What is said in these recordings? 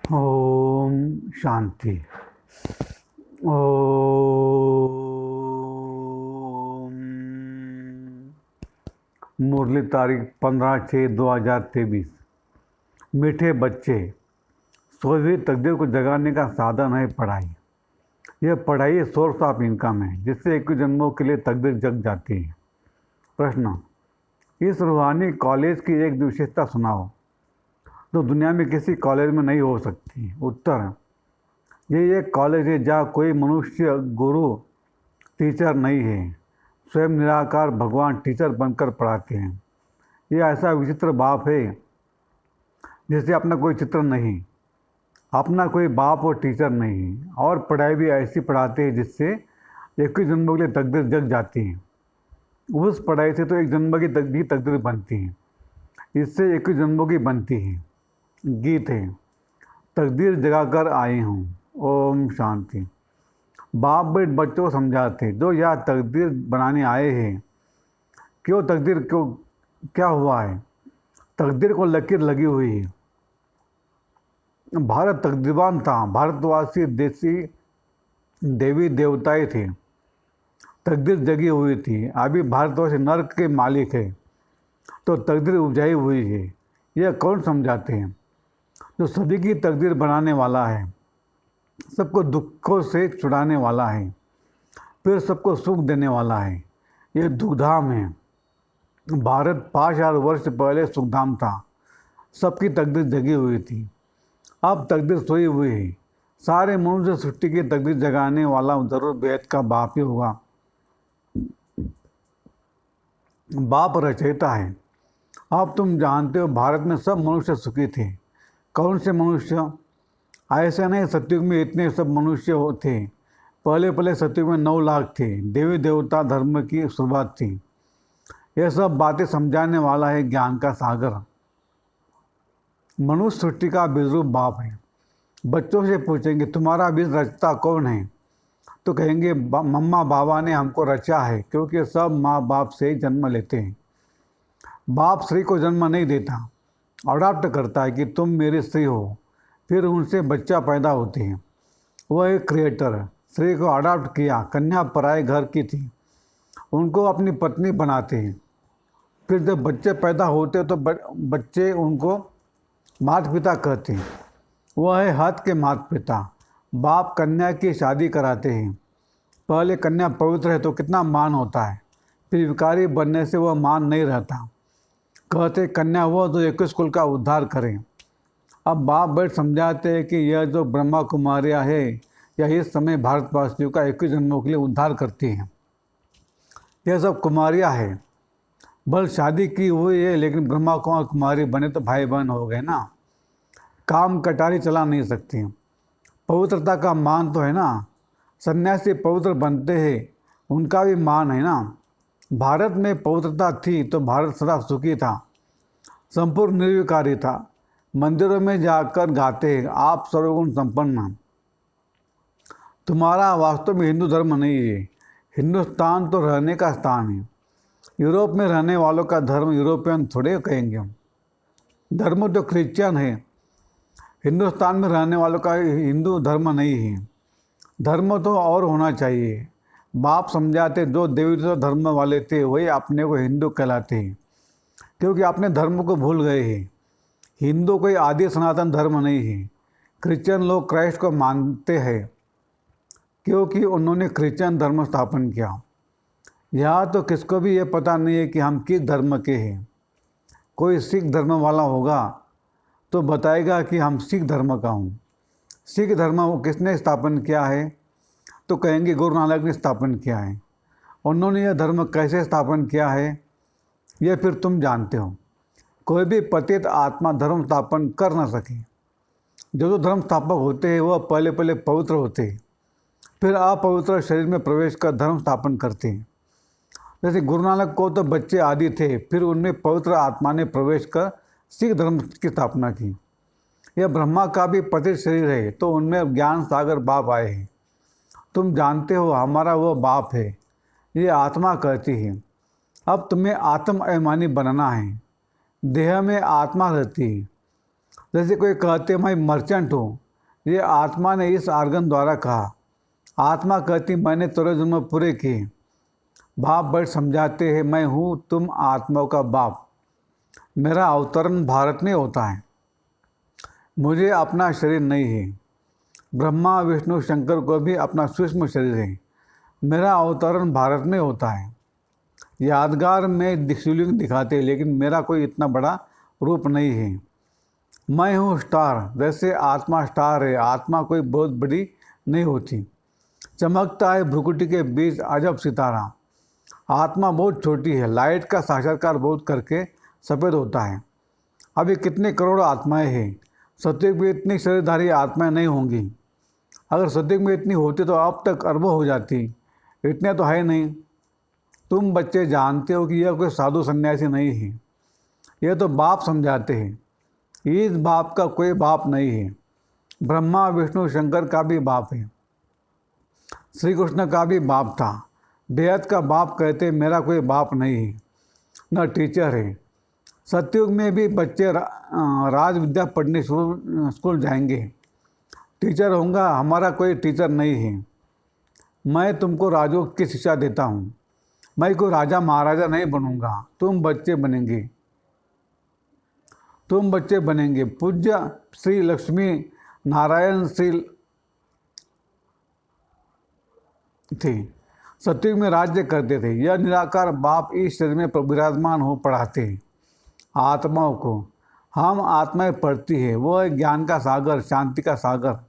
ओम शांति। ओम। मुरली तारीख 15/6/2023। मीठे बच्चे, सोई हुई तकदीर को जगाने का साधन है पढ़ाई। यह पढ़ाई सोर्स ऑफ इनकम है जिससे 21 जन्मों के लिए तकदीर जग जाती है। प्रश्न, इस रूहानी कॉलेज की एक विशेषता सुनाओ जो दुनिया में किसी कॉलेज में नहीं हो सकती। उत्तर, ये एक कॉलेज है जहाँ कोई मनुष्य गुरु टीचर नहीं है, स्वयं निराकार भगवान टीचर बनकर पढ़ाते हैं। ये ऐसा विचित्र बाप है जिससे अपना कोई चित्र नहीं, अपना कोई बाप और टीचर नहीं, और पढ़ाई भी ऐसी पढ़ाते हैं जिससे 21 जन्मों के लिए तकदीर जग जाती है। उस पढ़ाई से तो एक जन्म की भी तकदीर बनती है, इससे 21 जन्मों की बनती है। गीत है, तकदीर जगाकर आए हूँ। ओम शांति। बाप बेट बच्चों को समझाते, जो यह तकदीर बनाने आए हैं, क्यों तकदीर, क्यों क्या हुआ है। तकदीर को लकीर लगी हुई है। भारत तकदीरवान था, भारतवासी देसी देवी देवताएं थे, तकदीर जगी हुई थी। अभी भारतवासी नर्क के मालिक है तो तकदीर उपजाई हुई है। यह कौन समझाते हैं? जो सभी की तकदीर बनाने वाला है, सबको दुखों से छुड़ाने वाला है, फिर सबको सुख देने वाला है। ये दुखधाम है। भारत 5000 वर्ष पहले सुखधाम था, सबकी तकदीर जगी हुई थी। अब तकदीर सोई हुई है। सारे मनुष्य सृष्टि की तकदीर जगाने वाला जरूर बेहद का बाप ही होगा। बाप रचयिता है। अब तुम जानते हो भारत में सब मनुष्य सुखी थे। कौन से मनुष्य? ऐसे नहीं, सतयुग में इतने सब मनुष्य थे। पहले सतयुग में 9 लाख थे। देवी देवता धर्म की शुरुआत थी। यह सब बातें समझाने वाला है ज्ञान का सागर। मनुष्य सृष्टि का बीजरूप बाप है। बच्चों से पूछेंगे तुम्हारा बीज रचता कौन है, तो कहेंगे मम्मा बाबा ने हमको रचा है, क्योंकि सब माँ बाप से ही जन्म लेते हैं। बाप स्त्री को जन्म नहीं देता, अडॉप्ट करता है कि तुम मेरी स्त्री हो, फिर उनसे बच्चा पैदा होते हैं। वह एक क्रिएटर है। स्त्री को अडॉप्ट किया, कन्या पराये घर की थी, उनको अपनी पत्नी बनाते हैं। फिर जब बच्चे पैदा होते तो बच्चे उनको माता पिता कहते हैं। वह है हद के माता पिता। बाप कन्या की शादी कराते हैं। पहले कन्या पवित्र है तो कितना मान होता है, फिर विकारी बनने से वह मान नहीं रहता। कहते कन्या वह जो 21 कुल का उद्धार करें। अब बाप बैठ समझाते हैं कि यह जो ब्रह्मा कुमारियाँ है, यह इस समय भारतवासियों का 21 जन्मों के लिए उद्धार करती हैं। यह सब कुमारियाँ है, बल शादी की हुई है, लेकिन ब्रह्मा कुमारी बने तो भाई बहन हो गए ना। काम कटारी चला नहीं सकती। पवित्रता का मान तो है ना। सन्यासी पवित्र बनते हैं, उनका भी मान है ना। भारत में पवित्रता थी तो भारत सदा सुखी था, संपूर्ण निर्विकारी था। मंदिरों में जाकर गाते हैं आप सर्वगुण संपन्न। तुम्हारा वास्तव में हिंदू धर्म नहीं है। हिंदुस्तान तो रहने का स्थान है। यूरोप में रहने वालों का धर्म यूरोपियन थोड़े कहेंगे हम। धर्म तो क्रिश्चियन है। हिंदुस्तान में रहने वालों का हिंदू धर्म नहीं है। धर्म तो और होना चाहिए। बाप समझाते जो देवी धर्म वाले थे वही अपने को हिंदू कहलाते हैं, क्योंकि अपने धर्म को भूल गए हैं। हिंदू कोई आदि सनातन धर्म नहीं है। क्रिश्चियन लोग क्राइस्ट को मानते हैं क्योंकि उन्होंने क्रिश्चियन धर्म स्थापन किया। यहाँ तो किसको भी ये पता नहीं है कि हम किस धर्म के हैं। कोई सिख धर्म वाला होगा तो बताएगा कि हम सिख धर्म का हूँ। सिख धर्म वो किसने स्थापन किया है, तो कहेंगे गुरु नानक ने स्थापन किया है। उन्होंने यह धर्म कैसे स्थापन किया है यह फिर तुम जानते हो। कोई भी पतित आत्मा धर्म स्थापन कर ना सके। जो धर्म स्थापक होते हैं वह पहले पवित्र होते हैं, फिर अपवित्र शरीर में प्रवेश कर धर्म स्थापन करते हैं। जैसे गुरु नानक को तो बच्चे आदि थे, फिर उनमें पवित्र आत्मा ने प्रवेश कर सिख धर्म की स्थापना की। यह ब्रह्मा का भी पतित शरीर है तो उनमें ज्ञान सागर बाप आए हैं। तुम जानते हो हमारा वह बाप है, ये आत्मा कहती है। अब तुम्हें आत्म अभिमानी बनना है। देह में आत्मा रहती है, जैसे कोई कहते मैं मर्चेंट हूँ, ये आत्मा ने इस आर्गन द्वारा कहा। आत्मा कहती मैंने 13 जन्म पूरे किए। बाप बैठ समझाते हैं मैं हूँ तुम आत्माओं का बाप। मेरा अवतरण भारत में होता है, मुझे अपना शरीर नहीं है। ब्रह्मा विष्णु शंकर को भी अपना सूक्ष्म शरीर है। मेरा अवतरण भारत में होता है। यादगार में शिवलिंग दिखाते हैं, लेकिन मेरा कोई इतना बड़ा रूप नहीं है। मैं हूँ स्टार, जैसे आत्मा स्टार है। आत्मा कोई बहुत बड़ी नहीं होती, चमकता है भ्रुकुटी के बीच अजब सितारा। आत्मा बहुत छोटी है, लाइट का साक्षात्कार बहुत करके सफ़ेद होता है। अभी कितने करोड़ आत्माएं हैं। सतयुग में इतनी शरीरधारी आत्माएं नहीं होंगी। अगर सतयुग में इतनी होती तो अब तक अरबों हो जाती। इतने तो है नहीं। तुम बच्चे जानते हो कि यह कोई साधु सन्यासी नहीं है, यह तो बाप समझाते हैं। इस बाप का कोई बाप नहीं है। ब्रह्मा विष्णु शंकर का भी बाप है, श्री कृष्ण का भी बाप था। बेहद का बाप कहते मेरा कोई बाप नहीं है, न टीचर है। सतयुग में भी बच्चे राज विद्या पढ़ने स्कूल जाएंगे, टीचर होगा। हमारा कोई टीचर नहीं है। मैं तुमको राजयोग की शिक्षा देता हूँ। मैं कोई राजा महाराजा नहीं बनूंगा, तुम बच्चे बनेंगे। तुम बच्चे बनेंगे। पूज्य श्री लक्ष्मी नारायण श्री थे, सतयुग में राज्य करते थे। यह निराकार बाप इस शरीर में विराजमान हो पढ़ाते हैं आत्माओं को। हम आत्माएं पढ़ती है, वो है ज्ञान का सागर, शांति का सागर।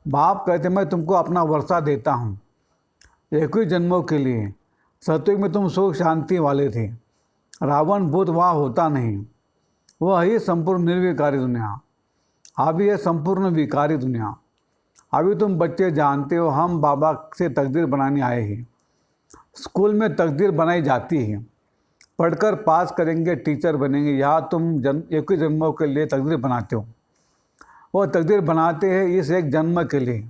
बाप कहते मैं तुमको अपना वर्षा देता हूँ 21 जन्मों के लिए। सतयुग में तुम सुख शांति वाले थे। रावण भूत वहाँ होता नहीं, वह ही संपूर्ण निर्विकारी दुनिया। अभी यह संपूर्ण विकारी दुनिया। अभी तुम बच्चे जानते हो हम बाबा से तकदीर बनाने आए हैं। स्कूल में तकदीर बनाई जाती है, पढ़कर पास करेंगे टीचर बनेंगे। यहाँ तुम 21 जन्मों के लिए तकदीर बनाते हो। वो तकदीर बनाते हैं इस एक जन्म के लिए।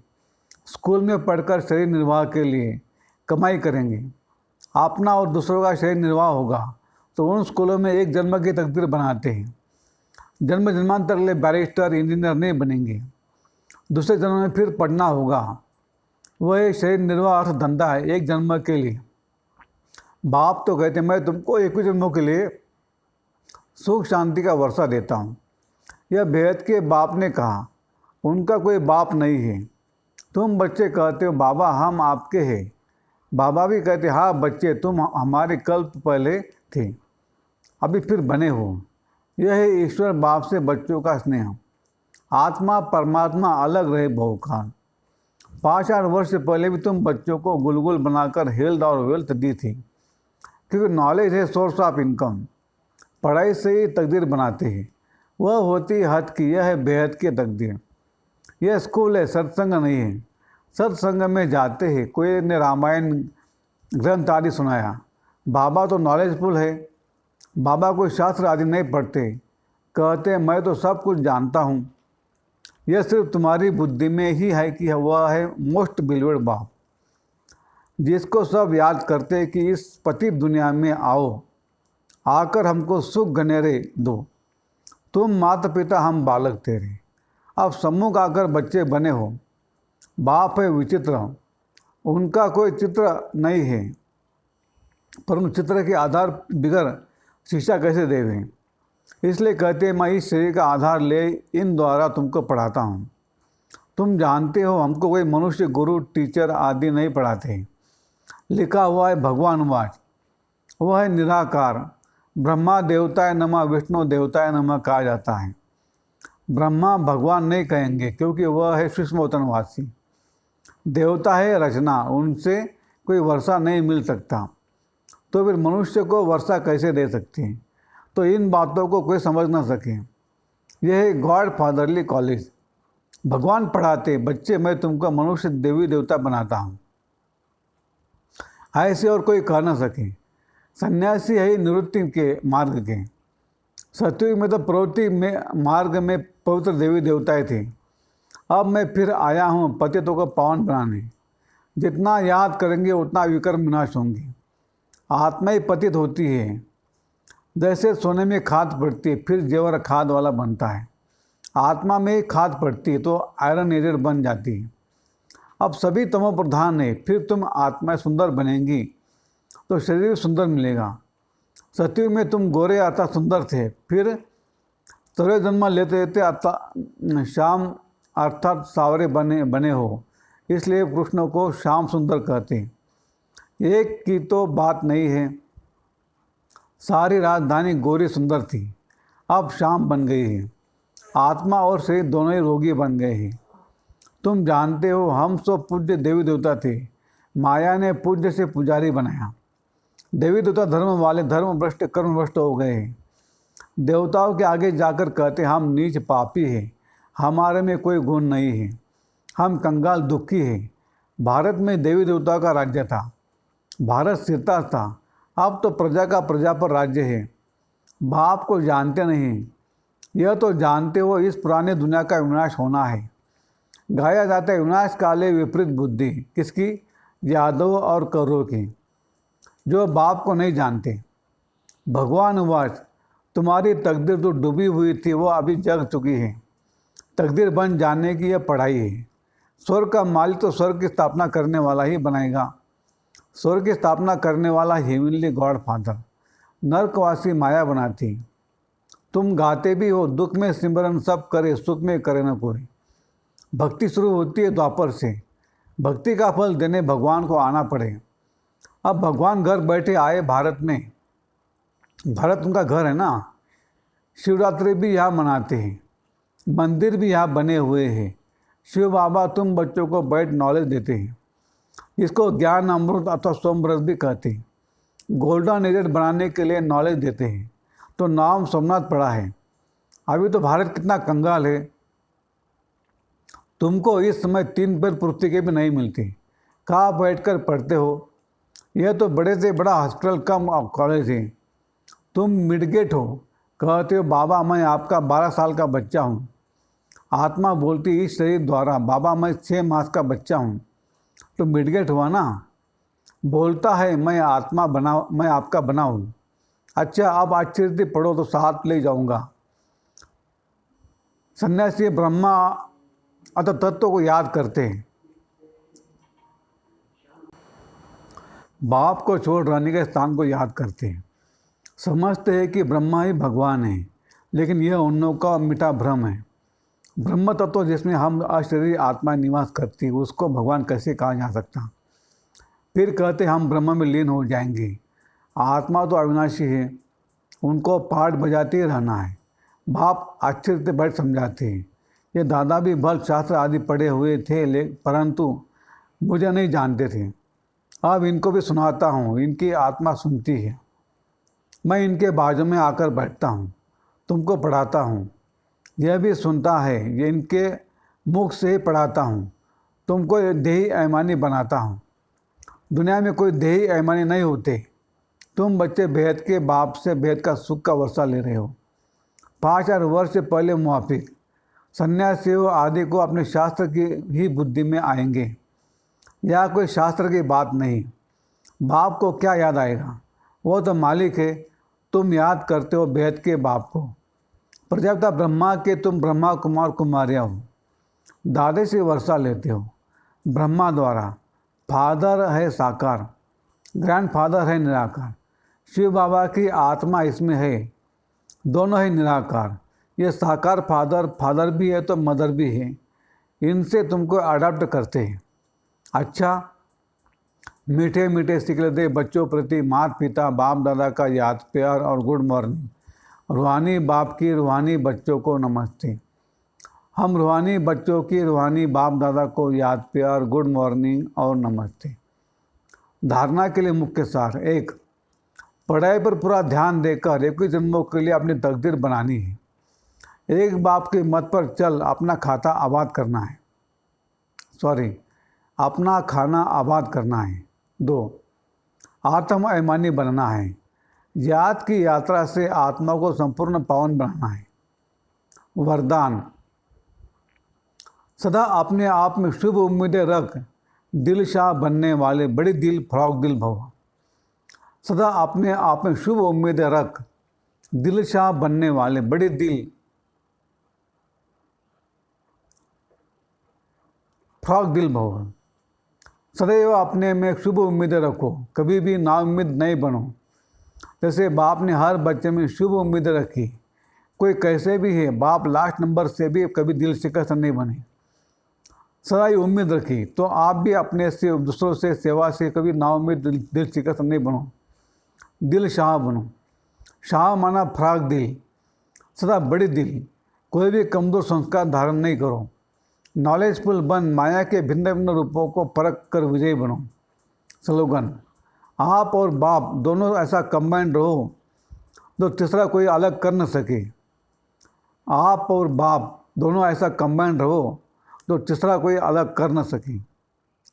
स्कूल में पढ़कर शरीर निर्वाह के लिए कमाई करेंगे, अपना और दूसरों का शरीर निर्वाह होगा। तो उन स्कूलों में एक जन्म की तकदीर बनाते हैं। जन्म जन्मांतर के लिए बैरिस्टर इंजीनियर नहीं बनेंगे, दूसरे जन्म में फिर पढ़ना होगा। वह एक शरीर निर्वाह अर्थ धंधा है एक जन्म के लिए। बाप तो कहते मैं तुमको 21 जन्मों के लिए सुख शांति का वर्षा देता हूँ। यह बेहद के बाप ने कहा, उनका कोई बाप नहीं है। तुम बच्चे कहते हो बाबा हम आपके हैं। बाबा भी कहते हाँ बच्चे तुम हमारे कल्प पहले थे, अभी फिर बने हो। यह है ईश्वर बाप से बच्चों का स्नेह। आत्मा परमात्मा अलग रहे बहुकाल। 5,000 वर्ष पहले भी तुम बच्चों को गुलगुल बनाकर हेल्थ और वेल्थ दी थी, क्योंकि नॉलेज है सोर्स ऑफ इनकम। पढ़ाई से ही तकदीर बनाते हैं, वह होती हद की। यह है बेहद की तकदीर। यह स्कूल है, सत्संग नहीं है। सत्संग में जाते हैं, कोई ने रामायण ग्रंथ आदि सुनाया। बाबा तो नॉलेजफुल है। बाबा कोई शास्त्र आदि नहीं पढ़ते, कहते मैं तो सब कुछ जानता हूँ। यह सिर्फ तुम्हारी बुद्धि में ही है कि वह है मोस्ट बिलीव्ड बाप, जिसको सब याद करते हैं कि इस पतित दुनिया में आओ, आकर हमको सुख गनेरे दो। तुम माता पिता हम बालक तेरे, अब सम्मुख आकर बच्चे बने हो। बाप है विचित्र, उनका कोई चित्र नहीं है, परंतु चित्र के आधार बिगर शिक्षा कैसे देवें। इसलिए कहते हैं मैं इस शरीर का आधार ले इन द्वारा तुमको पढ़ाता हूँ। तुम जानते हो हमको कोई मनुष्य गुरु टीचर आदि नहीं पढ़ाते। लिखा हुआ है भगवान वाच, वह है निराकार। ब्रह्मा देवताय नमः, विष्णु देवताय नमः कहा जाता है। ब्रह्मा भगवान नहीं कहेंगे, क्योंकि वह है सूक्ष्मवतनवासी। देवता है रचना, उनसे कोई वर्षा नहीं मिल सकता, तो फिर मनुष्य को वर्षा कैसे दे सकती है। तो इन बातों को कोई समझ ना सके। यह है गॉड फादरली कॉलेज। भगवान पढ़ाते बच्चे मैं तुमको मनुष्य देवी देवता बनाता हूँ, ऐसे और कोई कह ना सके। सन्यासी है निवृत्ति के मार्ग के। सतयुग में तो प्रवृत्ति में मार्ग में पवित्र देवी देवताएं थे। अब मैं फिर आया हूँ पतितों को पावन बनाने। जितना याद करेंगे उतना विकर्म विनाश होंगे। आत्मा ही पतित होती है। जैसे सोने में खाद पड़ती है, फिर जेवर खाद वाला बनता है। आत्मा में ही खाद पड़ती है तो आयरन एजेड बन जाती है। अब सभी तमो प्रधान है, फिर तुम आत्माएं सुंदर बनेंगी तो शरीर भी सुंदर मिलेगा। सतयुग में तुम गोरे अर्थात सुंदर थे, फिर तरह जन्म लेते लेते शाम अर्थात सावरे बने हो, इसलिए कृष्ण को श्याम सुंदर कहते हैं। एक की तो बात नहीं है, सारी राजधानी गोरी सुंदर थी, अब शाम बन गई है। आत्मा और शरीर दोनों ही रोगी बन गए हैं। तुम जानते हो हम सब पूज्य देवी देवता थे, माया ने पूज्य से पुजारी बनाया। देवी देवता धर्म वाले धर्म भ्रष्ट कर्म भ्रष्ट हो गए हैं। देवताओं के आगे जाकर कहते हम नीच पापी हैं, हमारे में कोई गुण नहीं है, हम कंगाल दुखी हैं। भारत में देवी देवताओं का राज्य था, भारत स्थिरता था। अब तो प्रजा का प्रजा पर राज्य है। बाप को जानते नहीं, यह तो जानते हो इस पुराने दुनिया का विनाश होना है। गाया जाता है विनाश काले विपरीत बुद्धि, किसकी? यादव और कौरवों की, जो बाप को नहीं जानते। भगवान उवाच, तुम्हारी तकदीर जो डूबी हुई थी वो अभी जग चुकी है। तकदीर बन जाने की यह पढ़ाई है। स्वर्ग का मालिक तो स्वर्ग की स्थापना करने वाला ही बनाएगा। स्वर्ग की स्थापना करने वाला हेवनली गॉड फादर, नरकवासी माया बनाती। तुम गाते भी हो, दुख में सिमरन सब करे, सुख में करे न कोई। भक्ति शुरू होती है द्वापर से, भक्ति का फल देने भगवान को आना पड़े। अब भगवान घर बैठे आए भारत में, भारत उनका घर है ना। शिवरात्रि भी यहाँ मनाते हैं, मंदिर भी यहाँ बने हुए हैं। शिव बाबा तुम बच्चों को बैठ नॉलेज देते हैं, इसको ज्ञान अमृत अथवा सोमरस भी कहते हैं। गोल्डन एजेड बनाने के लिए नॉलेज देते हैं। तो नाम सोमनाथ पड़ा है। अभी तो भारत कितना कंगाल है, तुमको इस समय 3 पैर पुस्तकें भी नहीं मिलती, कहाँ बैठकर पढ़ते हो? यह तो बड़े से बड़ा हॉस्पिटल कम कॉलेज है। तुम मिडगेट हो, कहते हो बाबा मैं आपका 12 साल का बच्चा हूँ। आत्मा बोलती इस शरीर द्वारा, बाबा मैं 6 मास का बच्चा हूँ। तो मिडगेट हुआ ना। बोलता है मैं आत्मा बना, मैं आपका बना हूँ। अच्छा अब अच्छे से पढ़ो तो साथ ले जाऊँगा। सन्यासी ब्रह्मा अतः तत्व को याद करते हैं, बाप को छोड़ रहने के स्थान को याद करते हैं। समझते हैं कि ब्रह्मा ही भगवान है, लेकिन यह उन लोगों का मीठा भ्रम है। ब्रह्म तत्व जिसमें हम अशरीरी आत्मा निवास करती है उसको भगवान कैसे कहा जा सकता? फिर कहते हम ब्रह्म में लीन हो जाएंगे। आत्मा तो अविनाशी है, उनको पाठ बजाते ही रहना है। बाप अच्छे से बैठ समझाते हैं। ये दादा भी बल शास्त्र आदि पढ़े हुए थे, परंतु मुझे नहीं जानते थे। अब इनको भी सुनाता हूँ, इनकी आत्मा सुनती है। मैं इनके बाजू में आकर बैठता हूँ, तुमको पढ़ाता हूँ, यह भी सुनता है। ये इनके मुख से ही पढ़ाता हूँ, तुमको देही ऐमानी बनाता हूँ। दुनिया में कोई देही ऐमानी नहीं होते। तुम बच्चे भेद के बाप से भेद का सुख का वर्षा ले रहे हो। 5000 वर्ष से पहले मुआफिक सन्यासियों आदि को अपने शास्त्र की ही बुद्धि में आएंगे। यह कोई शास्त्र की बात नहीं। बाप को क्या याद आएगा, वो तो मालिक है। तुम याद करते हो भेद के बाप को। प्रजापिता ब्रह्मा के तुम ब्रह्मा कुमार कुमारियाँ हो, दादे से वर्षा लेते हो ब्रह्मा द्वारा। फादर है साकार, ग्रैंडफादर है निराकार। शिव बाबा की आत्मा इसमें है, दोनों ही निराकार। ये साकार फादर भी है तो मदर भी है। इनसे तुमको अडॉप्ट करते हैं। अच्छा मीठे मीठे सिकलते बच्चों प्रति माता पिता बाप दादा का याद प्यार और गुड मॉर्निंग। रूहानी बाप की रूहानी बच्चों को नमस्ते। हम रूहानी बच्चों की रूहानी बाप दादा को याद प्यार गुड मॉर्निंग और नमस्ते। धारणा के लिए मुख्य सार: 1. पढ़ाई पर पूरा ध्यान देकर 21 जन्मों के लिए अपनी तकदीर बनानी है। एक बाप के मत पर चल अपना खाता आबाद करना है, अपना खाना आबाद करना है। 2. आत्म अभिमानी बनना है। याद की यात्रा से आत्मा को संपूर्ण पावन बनाना है। वरदान: सदा अपने आप में शुभ उम्मीदें रख, दिल शाह बनने वाले बड़ी दिल फराग दिल भव। सदा अपने आप में शुभ उम्मीदें रख, दिल शाह बनने वाले बड़ी दिल फ्रॉक दिल भव। सदैव अपने में शुभ उम्मीदें रखो, कभी भी नाउम्मीद नहीं बनो। जैसे बाप ने हर बच्चे में शुभ उम्मीदें रखी, कोई कैसे भी है बाप लास्ट नंबर से भी कभी दिल शिकस्त नहीं बने, सदा ही उम्मीद रखी। तो आप भी अपने से दूसरों से सेवा से कभी नाउम्मीद दिल शिकस्त नहीं बनो, दिल शाह बनो। शाह माना फ्राक दिल, सदा बड़ी दिल, कोई भी कमज़ोर संस्कार धारण नहीं करो। नॉलेजफुल बन, माया के भिन्न भिन्न रूपों को परख कर विजयी बनो। स्लोगन, आप और बाप दोनों ऐसा कंबाइंड रहो तो तीसरा कोई अलग कर न सके। आप और बाप दोनों ऐसा कंबाइंड रहो तो तीसरा कोई अलग कर न सके।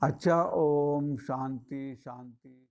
अच्छा, ओम शांति शांति।